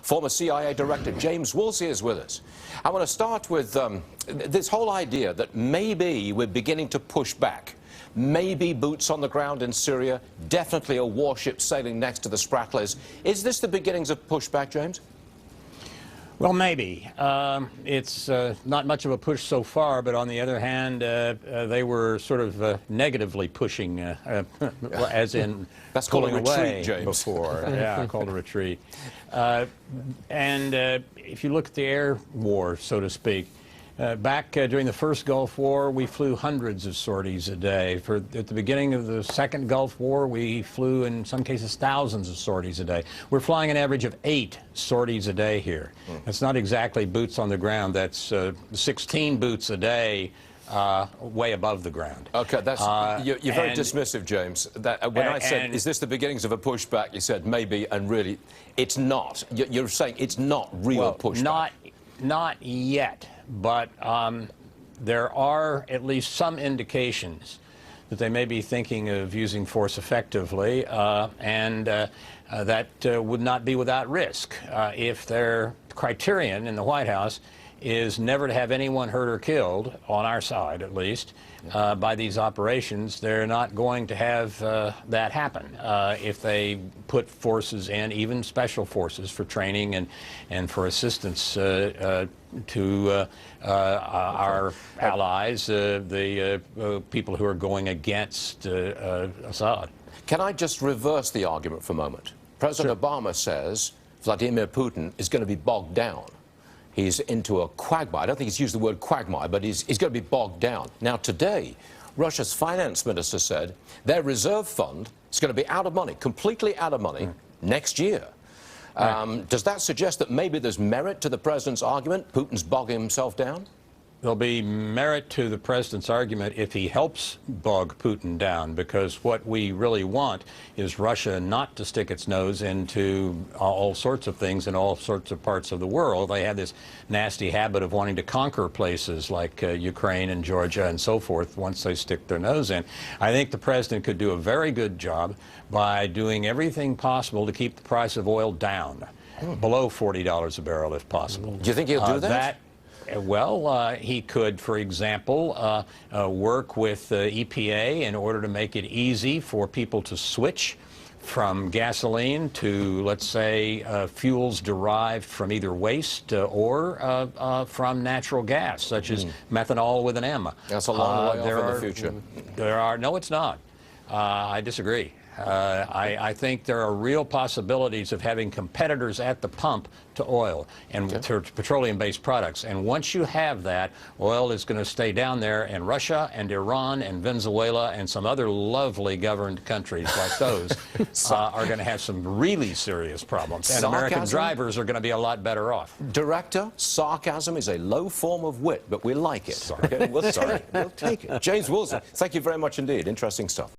Former CIA Director James Woolsey is with us. I want to start with this whole idea that maybe we're beginning to push back. Maybe boots on the ground in Syria, definitely a warship sailing next to the Spratlys. Is this the beginnings of pushback, James? Well, maybe. It's not much of a push so far, but on the other hand, they were sort of negatively pushing, as in That's pulling called a retreat, away James. Before. Yeah, called a retreat. If you look at the air war, so to speak, back during the first Gulf War, we flew hundreds of sorties a day. At the beginning of the second Gulf War, we flew, in some cases, thousands of sorties a day. We're flying an average of 8 sorties a day here. That's not exactly boots on the ground. That's 16 boots a day, way above the ground. Okay, that's you're very dismissive, James. When I said, is this the beginnings of a pushback, you said maybe, and really, it's not. You're saying it's not real pushback. Not yet. But there are at least some indications that they may be thinking of using force effectively, and that would not be without risk. If their criterion in the White House is never to have anyone hurt or killed, on our side at least, by these operations, they're not going to have that happen if they put forces in, even special forces, for training and for assistance to our allies, the people who are going against Assad. Can I just reverse the argument for a moment? President Obama says Vladimir Putin is going to be bogged down. He's into a quagmire. I don't think he's used the word quagmire, but he's going to be bogged down. Now, today, Russia's finance minister said their reserve fund is going to be out of money, completely out of money, next year. Does that suggest that maybe there's merit to the president's argument? Putin's bogging himself down? There'll be merit to the president's argument if he helps bog Putin down, because what we really want is Russia not to stick its nose into all sorts of things in all sorts of parts of the world. They have this nasty habit of wanting to conquer places like Ukraine and Georgia and so forth once they stick their nose in. I think the president could do a very good job by doing everything possible to keep the price of oil down, below $40 a barrel if possible. Do you think he'll do that? Well, he could, for example, work with EPA in order to make it easy for people to switch from gasoline to, let's say, fuels derived from either waste or from natural gas, such as methanol with an M. That's a long way off in the future. No, it's not. I disagree. I think there are real possibilities of having competitors at the pump to oil and to petroleum-based products. And once you have that, oil is going to stay down there, and Russia and Iran and Venezuela and some other lovely governed countries like those are going to have some really serious problems. And American drivers are going to be a lot better off. Director, sarcasm is a low form of wit, but we like it. Okay, we'll take it. James Woolsey, thank you very much indeed. Interesting stuff.